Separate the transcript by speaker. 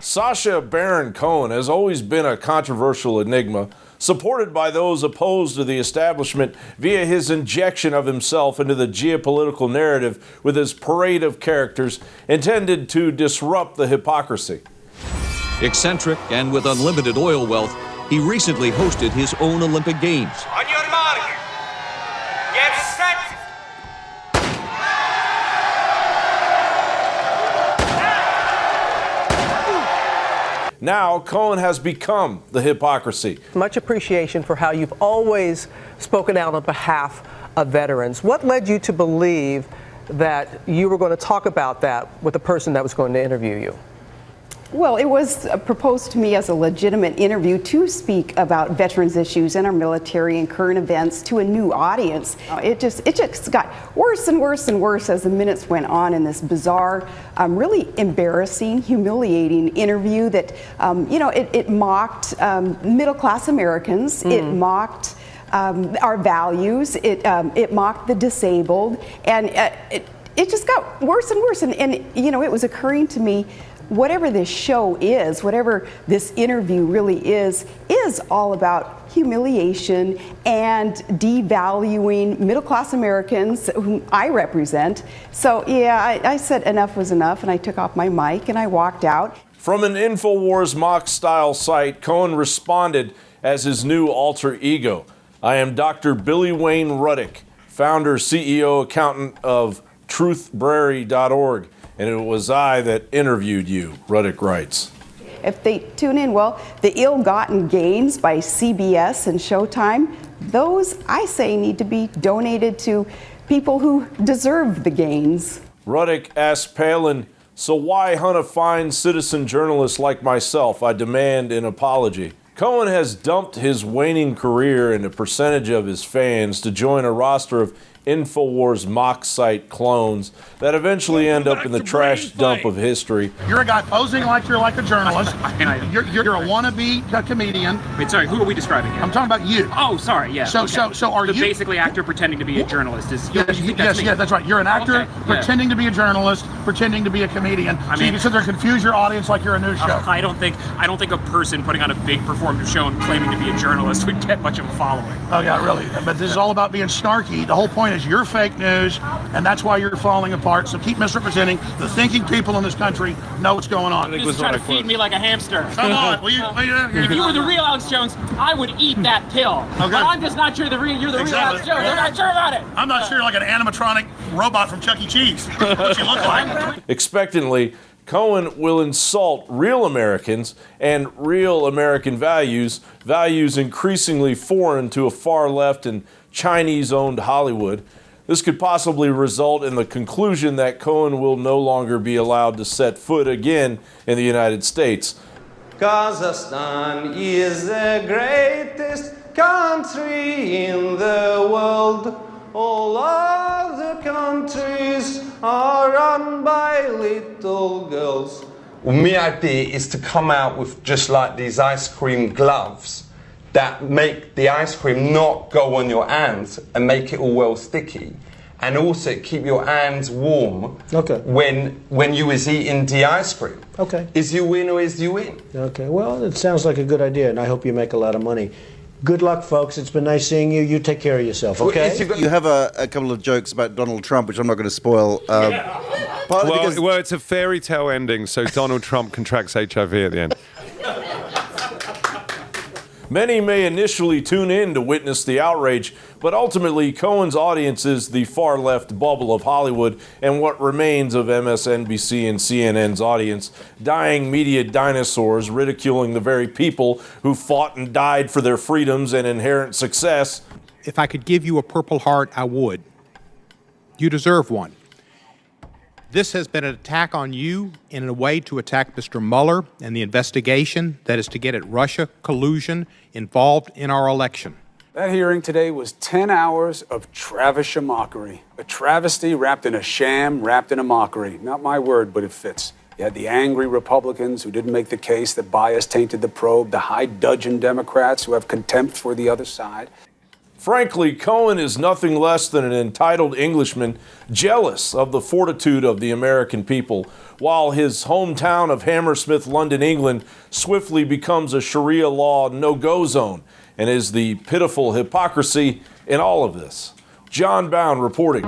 Speaker 1: Sacha Baron Cohen has always been a controversial enigma, supported by those opposed to the establishment via his injection of himself into the geopolitical narrative with his parade of characters intended to disrupt the hypocrisy.
Speaker 2: Eccentric and with unlimited oil wealth, he recently hosted his own Olympic Games.
Speaker 3: On your mark, get set.
Speaker 1: Now, Cohen has become the hypocrisy.
Speaker 4: Much appreciation for how you've always spoken out on behalf of veterans. What led you to believe that you were going to talk about that with the person that was going to interview you?
Speaker 5: Well, it was proposed to me as a legitimate interview to speak about veterans issues in our military and current events to a new audience. It just got worse and worse and worse as the minutes went on in this bizarre, really embarrassing, humiliating interview that, it mocked middle-class Americans. It mocked our values. It mocked the disabled. And it just got worse and worse. And it was occurring to me, whatever this show is, whatever this interview really is all about humiliation and devaluing middle-class Americans whom I represent. So, yeah, I said enough was enough, and I took off my mic and I walked out.
Speaker 1: From an Infowars mock-style site, Cohen responded as his new alter ego. I am Dr. Billy Wayne Ruddick, founder, CEO, accountant of truthbrary.org. And it was I that interviewed you, Ruddick writes.
Speaker 5: If they tune in, well, the ill-gotten gains by CBS and Showtime, those, I say, need to be donated to people who deserve the gains.
Speaker 1: Ruddick asked Palin, so why hunt a fine citizen journalist like myself? I demand an apology. Cohen has dumped his waning career and a percentage of his fans to join a roster of Infowars mock site clones that eventually end up in the trash dump of history.
Speaker 6: You're a guy posing like you're like a journalist. You're a wannabe comedian.
Speaker 7: Wait, sorry, who are we describing here?
Speaker 6: I'm talking about you.
Speaker 7: Oh, sorry, yeah.
Speaker 6: So are
Speaker 7: the
Speaker 6: you
Speaker 7: basically actor pretending to be a journalist?
Speaker 6: Yes, that's right. You're an actor pretending to be a journalist, pretending to be a comedian. So you can sit there and confuse your audience like you're a news show.
Speaker 7: I don't think a person putting on a big performative show and claiming to be a journalist would get much of a following.
Speaker 6: Oh yeah, really. But this is all about being snarky. The whole point is you're fake news, and that's why you're falling apart. So keep misrepresenting. The thinking people in this country know what's going on.
Speaker 7: You're just trying to feed me like a hamster.
Speaker 6: Come on, will you?
Speaker 7: If you were the real Alex Jones, I would eat that pill. Okay. But I'm just not sure you're the real Alex Jones. I'm not sure about it.
Speaker 6: I'm not sure, like an animatronic robot from Chuck E. Cheese. What you look like.
Speaker 1: Expectantly, Cohen will insult real Americans and real American values increasingly foreign to a far left and Chinese-owned Hollywood. This could possibly result in the conclusion that Cohen will no longer be allowed to set foot again in the United States.
Speaker 8: Kazakhstan is the greatest country in the world. All other countries are run by little girls.
Speaker 9: Well, my idea is to come out with just like these ice cream gloves that make the ice cream not go on your hands and make it all well sticky, and also keep your hands warm when you is eating the ice cream.
Speaker 10: Okay.
Speaker 9: Is you win or is you win?
Speaker 10: Okay, well, it sounds like a good idea, and I hope you make a lot of money. Good luck, folks. It's been nice seeing you. You take care of yourself, okay?
Speaker 11: You have a couple of jokes about Donald Trump, which I'm not going to spoil.
Speaker 12: Well, it's a fairy tale ending, so Donald Trump contracts HIV at the end.
Speaker 1: Many may initially tune in to witness the outrage, but ultimately Cohen's audience is the far-left bubble of Hollywood and what remains of MSNBC and CNN's audience, dying media dinosaurs ridiculing the very people who fought and died for their freedoms and inherent success.
Speaker 13: If I could give you a Purple Heart, I would. You deserve one. This has been an attack on you in a way to attack Mr. Mueller and the investigation that is to get at Russia collusion involved in our election.
Speaker 14: That hearing today was 10 hours of travish mockery. A travesty wrapped in a sham, wrapped in a mockery. Not my word, but it fits. You had the angry Republicans who didn't make the case that bias tainted the probe, the high dudgeon Democrats who have contempt for the other side.
Speaker 1: Frankly, Cohen is nothing less than an entitled Englishman jealous of the fortitude of the American people, while his hometown of Hammersmith, London, England, swiftly becomes a Sharia law no-go zone and is the pitiful hypocrisy in all of this. John Bowne reporting.